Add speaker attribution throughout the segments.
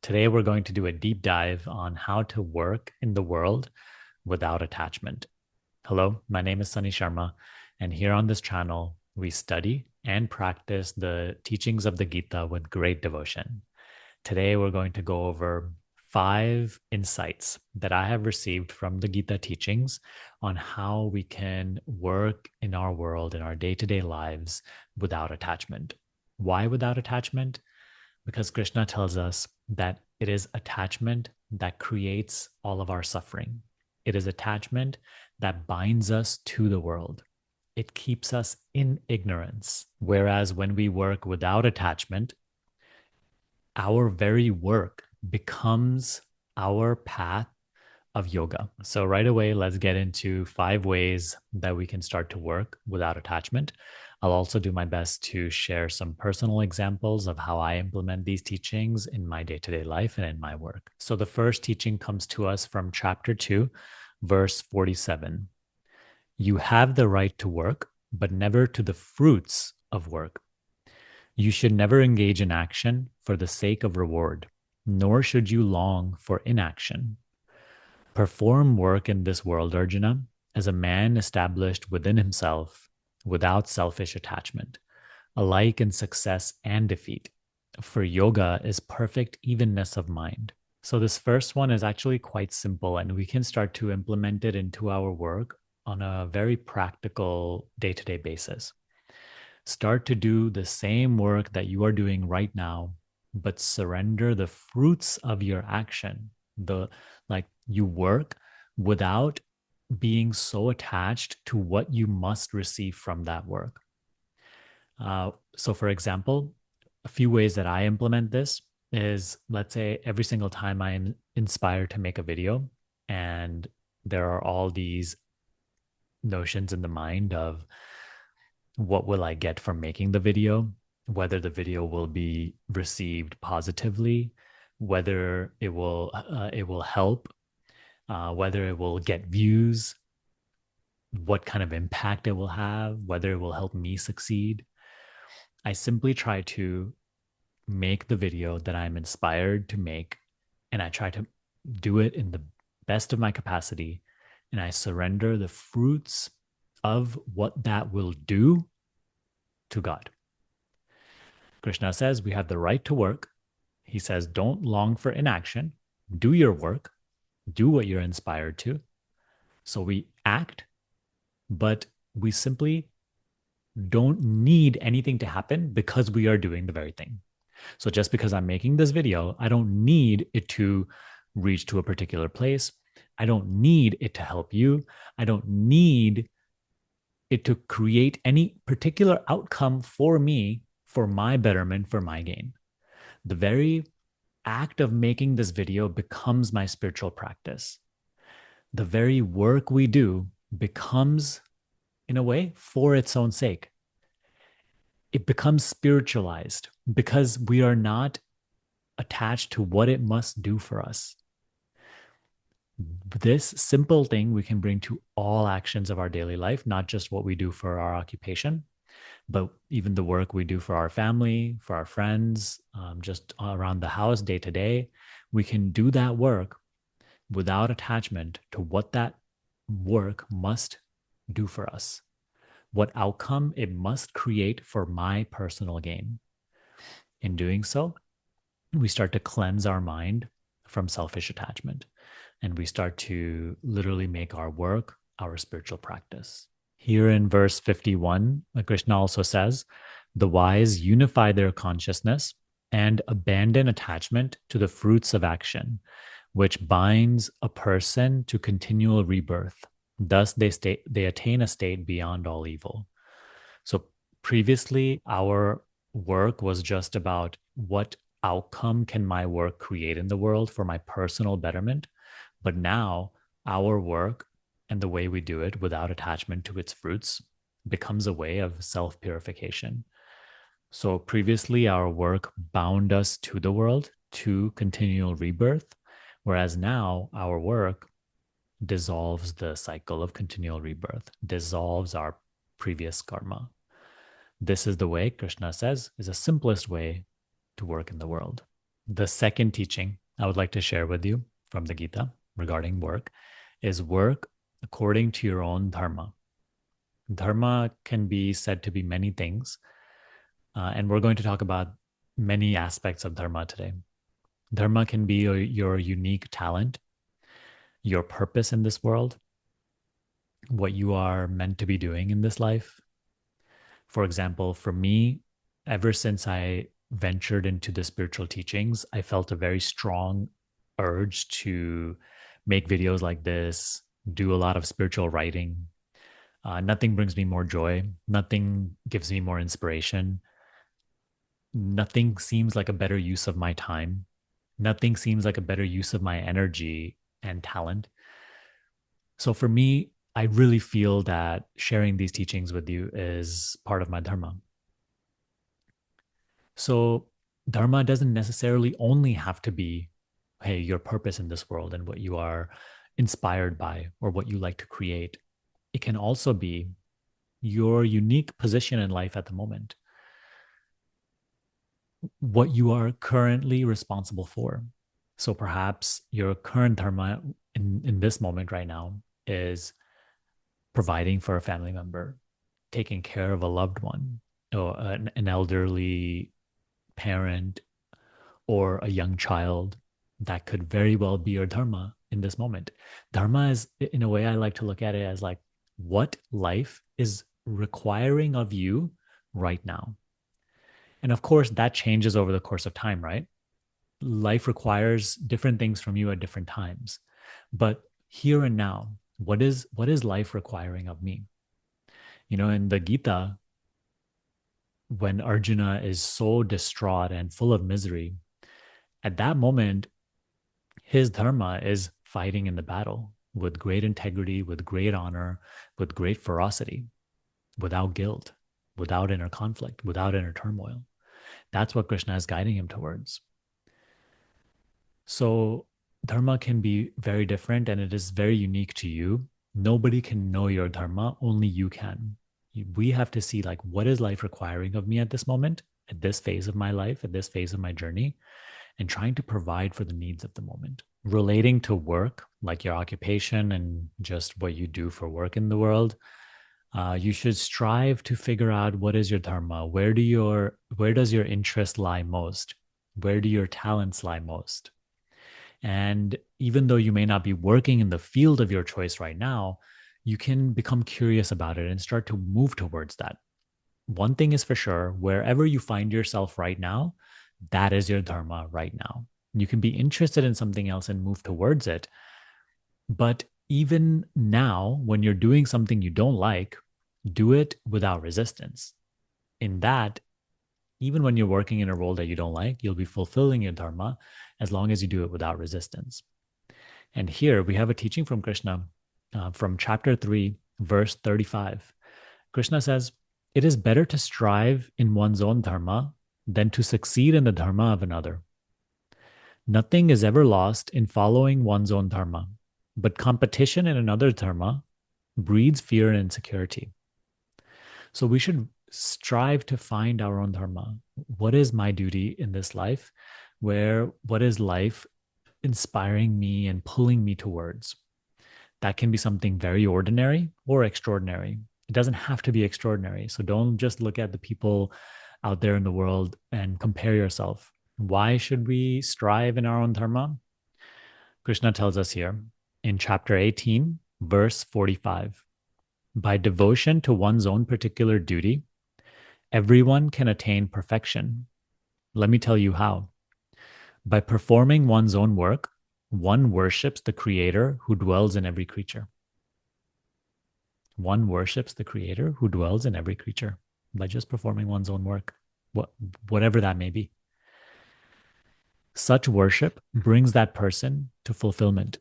Speaker 1: Today, we're going to do a deep dive on how to work in the world without attachment. Hello, my name is Sunny Sharma, and here on this channel, we study and practice the teachings of the Gita with great devotion. Today, we're going to go over 5 insights that I have received from the Gita teachings on how we can work in our world, in our day to day lives without attachment. Why without attachment? Because Krishna tells us that it is attachment that creates all of our suffering. It is attachment that binds us to the world. It keeps us in ignorance. Whereas when we work without attachment, our very work becomes our path of yoga. So, right away, let's get into 5 ways that we can start to work without attachment. I'll also do my best to share some personal examples of how I implement these teachings in my day to day life and in my work. So, the first teaching comes to us from chapter 2, verse 47. You have the right to work, but never to the fruits of work. You should never engage in action for the sake of reward, nor should you long for inaction. Perform work in this world, Arjuna, as a man established within himself, without selfish attachment, alike in success and defeat. For yoga is perfect evenness of mind. So, this first one is actually quite simple, and we can start to implement it into our work on a very practical day to day basis. Start to do the same work that you are doing right now, but surrender the fruits of your action. You work without being so attached to what you must receive from that work. So, for example, a few ways that I implement this is, let's say, every single time I'm inspired to make a video, and there are all these notions in the mind of what will I get from making the video, whether the video will be received positively, whether it will help, whether it will get views, what kind of impact it will have, whether it will help me succeed. I simply try to make the video that I'm inspired to make, and I try to do it in the best of my capacity, and I surrender the fruits of what that will do to God. Krishna says we have the right to work. He says, don't long for inaction. Do your work. Do what you're inspired to. So we act, but we simply don't need anything to happen because we are doing the very thing. So just because I'm making this video, I don't need it to reach to a particular place. I don't need it to help you. I don't need it to create any particular outcome for me, for my betterment, for my gain. The very act of making this video becomes my spiritual practice. The very work we do becomes, in a way, for its own sake. It becomes spiritualized because we are not attached to what it must do for us. This simple thing we can bring to all actions of our daily life, not just what we do for our occupation, but even the work we do for our family, for our friends, just around the house day to day. We can do that work without attachment to what that work must do for us, what outcome it must create for my personal gain. In doing so, we start to cleanse our mind from selfish attachment, and we start to literally make our work our spiritual practice. Here in verse 51, Krishna also says, the wise unify their consciousness and abandon attachment to the fruits of action, which binds a person to continual rebirth. Thus, they attain a state beyond all evil. So previously, our work was just about what outcome can my work create in the world for my personal betterment. But now our work and the way we do it without attachment to its fruits becomes a way of self-purification. So previously, our work bound us to the world, to continual rebirth, whereas now our work dissolves the cycle of continual rebirth, dissolves our previous karma. This is the way, Krishna says, is the simplest way to work in the world. The second teaching I would like to share with you from the Gita regarding work is work according to your own dharma. Dharma can be said to be many things, and we're going to talk about many aspects of dharma today. Dharma can be your unique talent, your purpose in this world, what you are meant to be doing in this life. For example, for me, ever since I ventured into the spiritual teachings, I felt a very strong urge to make videos like this, do a lot of spiritual writing. Nothing brings me more joy. Nothing gives me more inspiration. Nothing seems like a better use of my time. Nothing seems like a better use of my energy and talent. So for me, I really feel that sharing these teachings with you is part of my dharma. So dharma doesn't necessarily only have to be, hey, your purpose in this world and what you are inspired by or what you like to create. It can also be your unique position in life at the moment, what you are currently responsible for. So perhaps your current dharma in this moment right now is providing for a family member, taking care of a loved one, or an elderly parent, or a young child. That could very well be your dharma in this moment. Dharma is, in a way, I like to look at it as like what life is requiring of you right now. And of course, that changes over the course of time, right? Life requires different things from you at different times. But here and now, what is life requiring of me? In the Gita, when Arjuna is so distraught and full of misery, at that moment, his dharma is fighting in the battle with great integrity, with great honor, with great ferocity, without guilt, without inner conflict, without inner turmoil. That's what Krishna is guiding him towards. So, dharma can be very different and it is very unique to you. Nobody can know your dharma, only you can. We have to see, like, what is life requiring of me at this moment, at this phase of my life, at this phase of my journey, and trying to provide for the needs of the moment. Relating to work, like your occupation and just what you do for work in the world, you should strive to figure out what is your dharma. Where does your interest lie most? Where do your talents lie most? And even though you may not be working in the field of your choice right now, you can become curious about it and start to move towards that. One thing is for sure, wherever you find yourself right now, that is your dharma right now. You can be interested in something else and move towards it. But even now, when you're doing something you don't like, do it without resistance. In that, even when you're working in a role that you don't like, you'll be fulfilling your dharma as long as you do it without resistance. And here we have a teaching from Krishna from chapter 3, verse 35. Krishna says, "It is better to strive in one's own dharma than to succeed in the dharma of another. Nothing is ever lost in following one's own dharma, but competition in another dharma breeds fear and insecurity." So we should strive to find our own dharma. What is my duty in this life? What is life inspiring me and pulling me towards? That can be something very ordinary or extraordinary. It doesn't have to be extraordinary. So don't just look at the people out there in the world and compare yourself. Why should we strive in our own dharma? Krishna tells us here in chapter 18, verse 45. By devotion to one's own particular duty, everyone can attain perfection. Let me tell you how. By performing one's own work, one worships the Creator who dwells in every creature. One worships the Creator who dwells in every creature by just performing one's own work, whatever that may be. Such worship brings that person to fulfillment.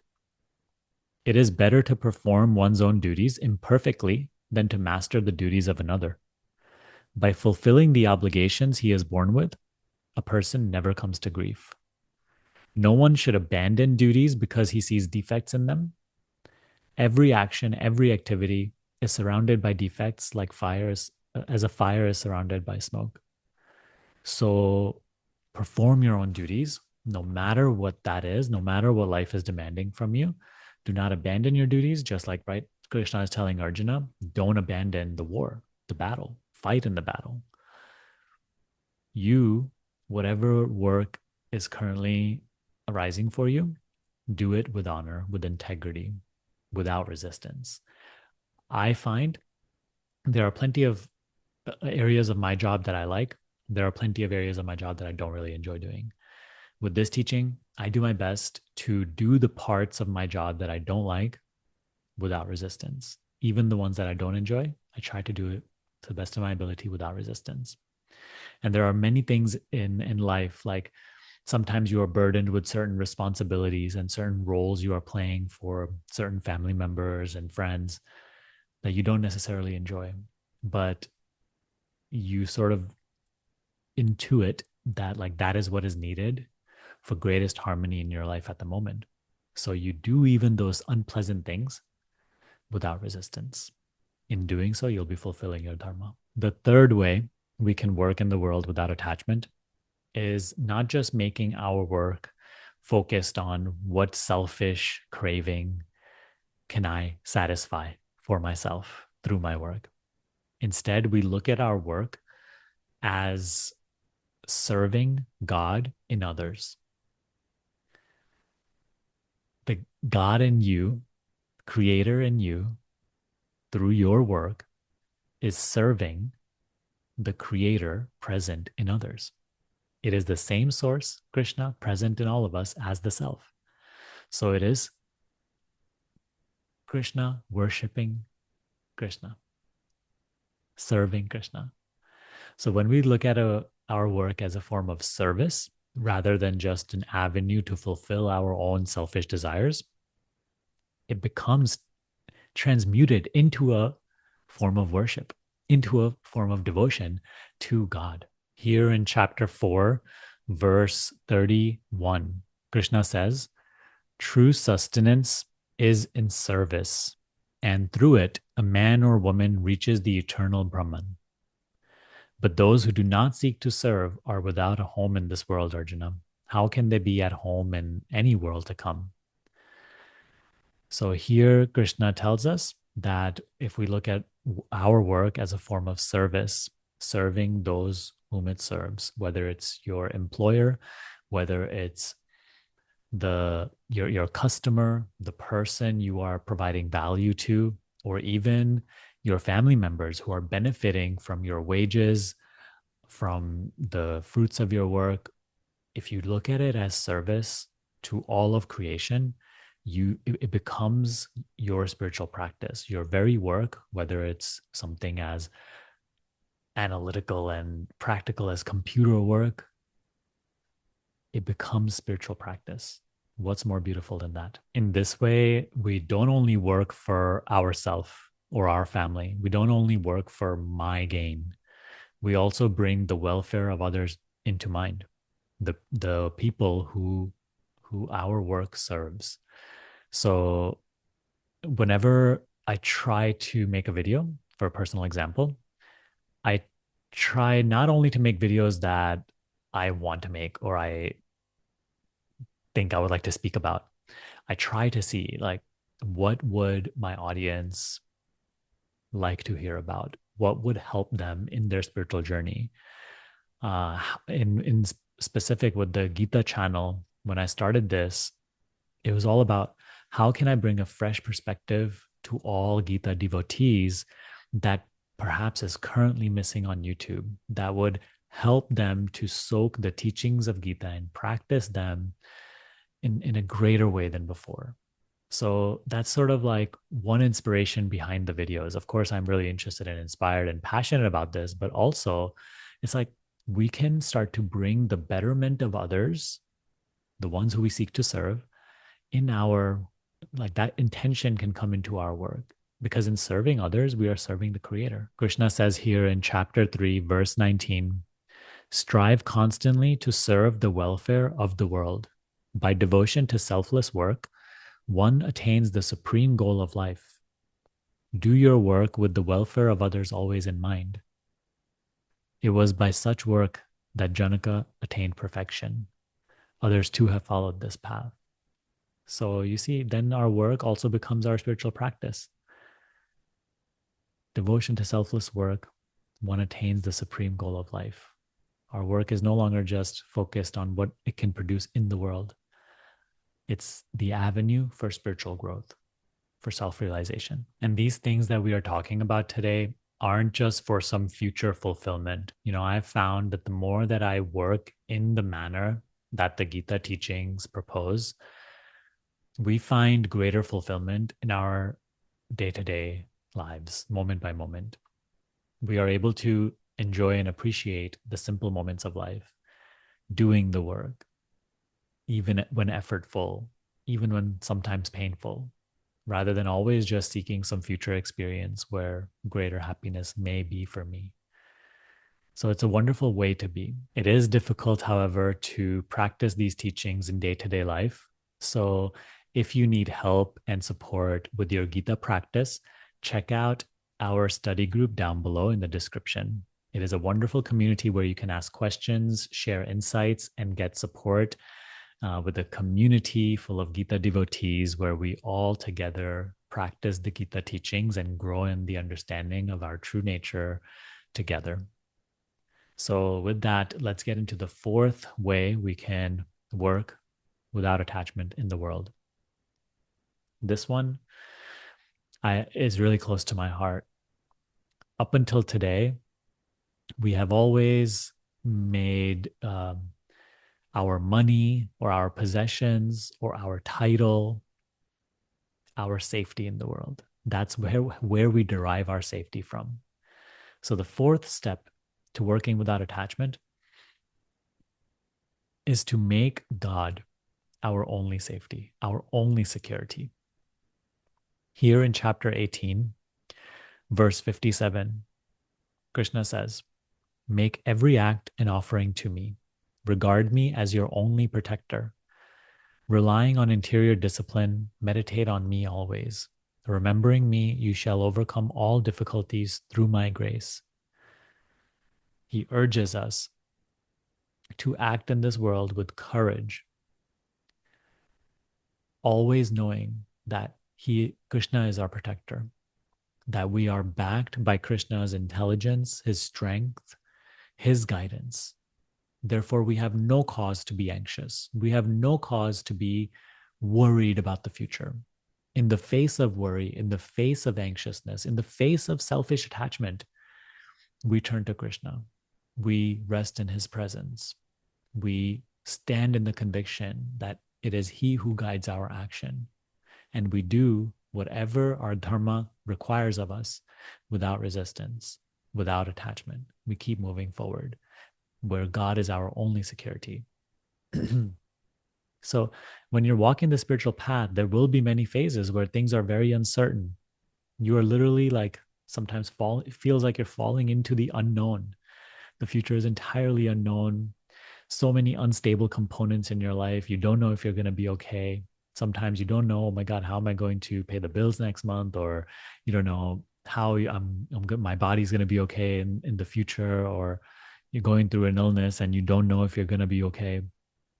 Speaker 1: It is better to perform one's own duties imperfectly than to master the duties of another. By fulfilling the obligations he is born with, a person never comes to grief. No one should abandon duties because he sees defects in them. Every action, every activity is surrounded by defects like fires, as a fire is surrounded by smoke. So perform your own duties no matter what that is, no matter what life is demanding from you. Do not abandon your duties, just like, right, Krishna is telling Arjuna, don't abandon the war, the battle, fight in the battle. You, whatever work is currently arising for you, do it with honor, with integrity, without resistance. I find there are plenty of areas of my job that I like. There are plenty of areas of my job that I don't really enjoy doing. With this teaching, I do my best to do the parts of my job that I don't like without resistance. Even the ones that I don't enjoy, I try to do it to the best of my ability without resistance. And there are many things in life, like sometimes you are burdened with certain responsibilities and certain roles you are playing for certain family members and friends that you don't necessarily enjoy, but you sort of intuit that like that is what is needed for greatest harmony in your life at the moment. So you do even those unpleasant things without resistance. In doing so, you'll be fulfilling your dharma. The third way we can work in the world without attachment is not just making our work focused on what selfish craving can I satisfy for myself through my work. Instead, we look at our work as serving God in others. The God in you, creator in you, through your work, is serving the creator present in others. It is the same source, Krishna, present in all of us as the self. So it is Krishna worshiping Krishna, serving Krishna. So when we look at our work as a form of service, rather than just an avenue to fulfill our own selfish desires, it becomes transmuted into a form of worship, into a form of devotion to God. Here in chapter 4, verse 31, Krishna says, true sustenance is in service, and through it, a man or woman reaches the eternal Brahman. But those who do not seek to serve are without a home in this world, Arjuna. How can they be at home in any world to come? So here, Krishna tells us that if we look at our work as a form of service, serving those whom it serves, whether it's your employer, whether it's your customer, the person you are providing value to, or even your family members who are benefiting from your wages, from the fruits of your work, if you look at it as service to all of creation, it becomes your spiritual practice, your very work, whether it's something as analytical and practical as computer work, it becomes spiritual practice. What's more beautiful than that? In this way, we don't only work for ourselves or our family. We don't only work for my gain. We also bring the welfare of others into mind. The people who our work serves. So whenever I try to make a video, for a personal example, I try not only to make videos that I want to make or I think I would like to speak about. I try to see like what would my audience like to hear about? What would help them in their spiritual journey? In specific with the Gita channel, when I started this, it was all about how can I bring a fresh perspective to all Gita devotees that perhaps is currently missing on YouTube, that would help them to soak the teachings of Gita and practice them in a greater way than before. So that's sort of like one inspiration behind the videos. Of course, I'm really interested and inspired and passionate about this, but also it's like we can start to bring the betterment of others, the ones who we seek to serve, in our, like that intention can come into our work, because in serving others, we are serving the creator. Krishna says here in chapter 3, verse 19, strive constantly to serve the welfare of the world. By devotion to selfless work, one attains the supreme goal of life. Do your work with the welfare of others always in mind. It was by such work that Janaka attained perfection. Others too have followed this path. So you see, then our work also becomes our spiritual practice. Devotion to selfless work, one attains the supreme goal of life. Our work is no longer just focused on what it can produce in the world. It's the avenue for spiritual growth, for self-realization. And these things that we are talking about today aren't just for some future fulfillment. I've found that the more that I work in the manner that the Gita teachings propose, we find greater fulfillment in our day-to-day lives, moment by moment. We are able to enjoy and appreciate the simple moments of life, doing the work, even when effortful, even when sometimes painful, rather than always just seeking some future experience where greater happiness may be for me. So it's a wonderful way to be. It is difficult, however, to practice these teachings in day-to-day life. So if you need help and support with your Gita practice, check out our study group down below in the description. It is a wonderful community where you can ask questions, share insights, and get support with a community full of Gita devotees where we all together practice the Gita teachings and grow in the understanding of our true nature together. So with that, let's get into the fourth way we can work without attachment in the world. This one is really close to my heart. Up until today, we have always made our money or our possessions or our title our safety in the world. That's where we derive our safety from. So the fourth step to working without attachment is to make God our only safety, our only security. Here in chapter 18, verse 57, Krishna says, "Make every act an offering to me. Regard me as your only protector. Relying on interior discipline, meditate on me always. Remembering me, you shall overcome all difficulties through my grace." He urges us to act in this world with courage, always knowing that Krishna is our protector, that we are backed by Krishna's intelligence, his strength, his guidance. Therefore, we have no cause to be anxious. We have no cause to be worried about the future. In the face of worry, in the face of anxiousness, in the face of selfish attachment, we turn to Krishna. We rest in his presence. We stand in the conviction that it is he who guides our action. And we do whatever our dharma requires of us without resistance, without attachment. We keep moving forward, where God is our only security. So when you're walking the spiritual path, there will be many phases where things are very uncertain. You are literally like sometimes it feels like you're falling into the unknown. The future is entirely unknown. So many unstable components in your life. You don't know if you're going to be okay. Sometimes you don't know, oh my God, how am I going to pay the bills next month? Or you don't know how I'm good, my body's going to be okay in the future, or you're going through an illness and you don't know if you're going to be okay.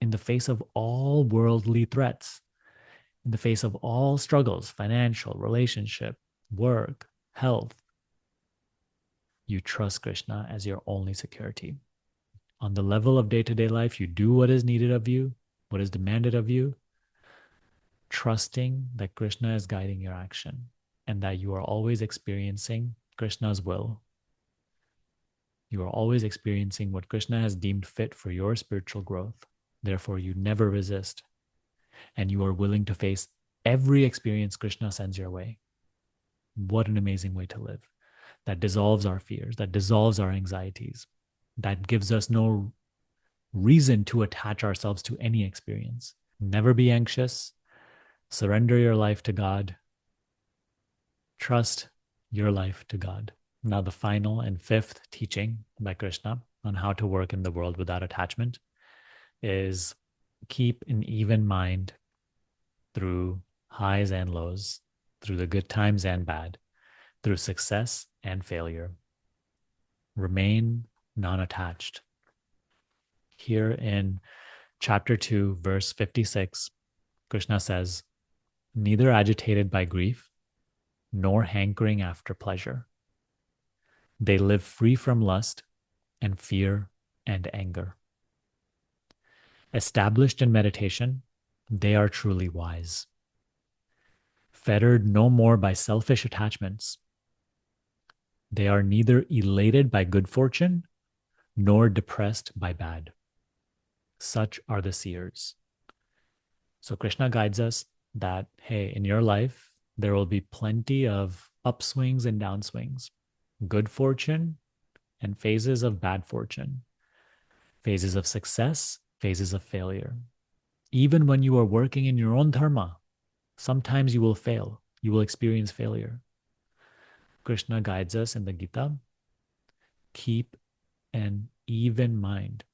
Speaker 1: In the face of all worldly threats, in the face of all struggles, financial, relationship, work, health, you trust Krishna as your only security. On the level of day-to-day life, you do what is needed of you, what is demanded of you, trusting that Krishna is guiding your action and that you are always experiencing Krishna's will. You are always experiencing what Krishna has deemed fit for your spiritual growth. Therefore, you never resist, and you are willing to face every experience Krishna sends your way. What an amazing way to live. That dissolves our fears, that dissolves our anxieties, that gives us no reason to attach ourselves to any experience. Never be anxious. Surrender your life to God. Trust your life to God. Now, the final and fifth teaching by Krishna on how to work in the world without attachment is keep an even mind through highs and lows, through the good times and bad, through success and failure. Remain non-attached. Here in Chapter 2, verse 56, Krishna says, neither agitated by grief nor hankering after pleasure. They live free from lust and fear and anger. Established in meditation, they are truly wise. Fettered no more by selfish attachments, they are neither elated by good fortune nor depressed by bad. Such are the seers. So Krishna guides us that, hey, in your life, there will be plenty of upswings and downswings, good fortune and phases of bad fortune, phases of success, phases of failure. Even when you are working in your own dharma, sometimes you will fail. You will experience failure. Krishna guides us in the Gita. Keep an even mind.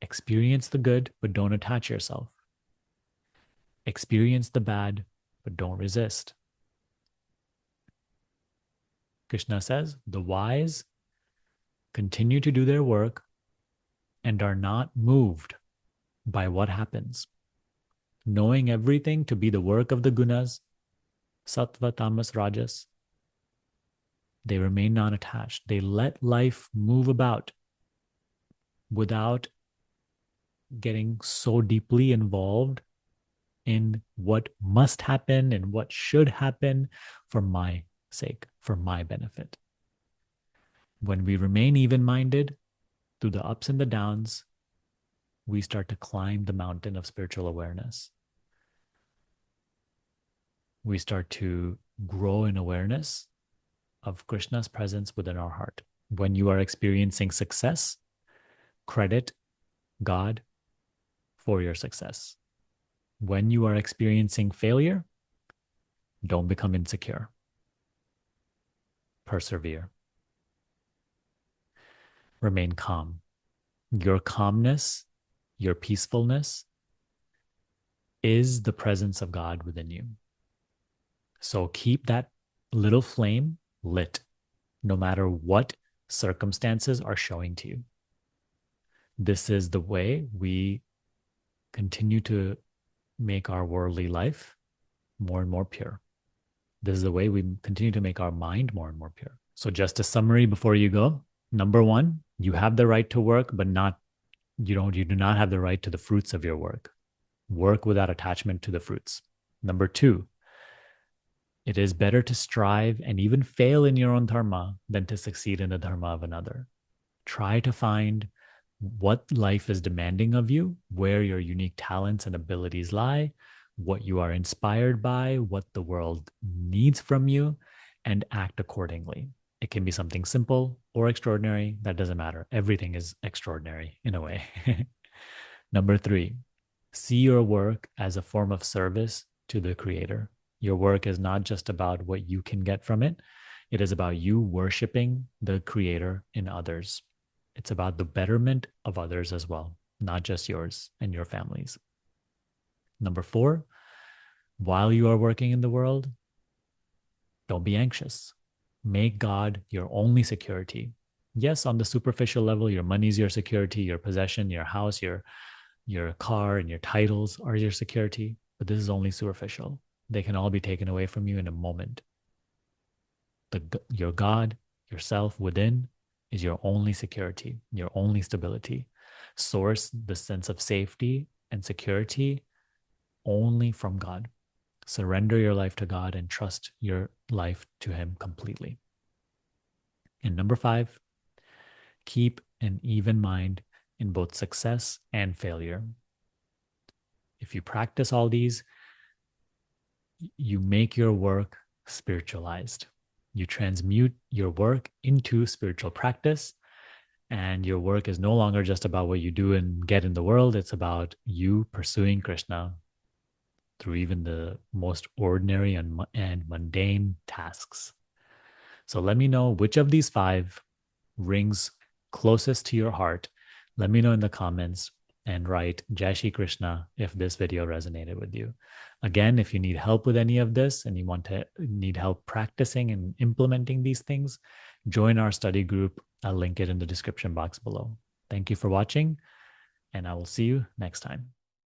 Speaker 1: Experience the good, but don't attach yourself. Experience the bad, but don't resist. Krishna says, the wise continue to do their work and are not moved by what happens, knowing everything to be the work of the gunas, sattva, tamas, rajas. They remain non-attached. They let life move about without getting so deeply involved in what must happen and what should happen for my sake, for my benefit. When we remain even-minded through the ups and the downs, we start to climb the mountain of spiritual awareness. We start to grow in awareness of Krishna's presence within our heart. When you are experiencing success, credit God for your success. When you are experiencing failure, don't become insecure. Persevere. Remain calm. Your calmness, your peacefulness is the presence of God within you. So keep that little flame lit, no matter what circumstances are showing to you. This is the way we continue to make our worldly life more and more pure. This is the way we continue to make our mind more and more pure. So just a summary before you go. Number one, you have the right to work, but you do not have the right to the fruits of your work. Work without attachment to the fruits. Number two, it is better to strive and even fail in your own dharma than to succeed in the dharma of another. Try to find what life is demanding of you, where your unique talents and abilities lie, what you are inspired by, what the world needs from you, and act accordingly. It can be something simple or extraordinary. That doesn't matter. Everything is extraordinary in a way. Number three, see your work as a form of service to the Creator. Your work is not just about what you can get from it. It is about you worshiping the Creator in others. It's about the betterment of others as well, not just yours and your families. Number four, while you are working in the world, don't be anxious. Make God your only security. Yes, on the superficial level, your money is your security, your possession, your house, your car, and your titles are your security. But this is only superficial. They can all be taken away from you in a moment. Your God, yourself within, is your only security, your only stability. Source the sense of safety and security only from God. Surrender your life to God and trust your life to Him completely. And number five, keep an even mind in both success and failure. If you practice all these, you make your work spiritualized. You transmute your work into spiritual practice, and your work is no longer just about what you do and get in the world. It's about you pursuing Krishna through even the most ordinary and mundane tasks. So let me know which of these five rings closest to your heart. Let me know in the comments and write Jai Shri Krishna if this video resonated with you. Again, if you need help with any of this and you need help practicing and implementing these things, join our study group. I'll link it in the description box below. Thank you for watching, and I will see you next time.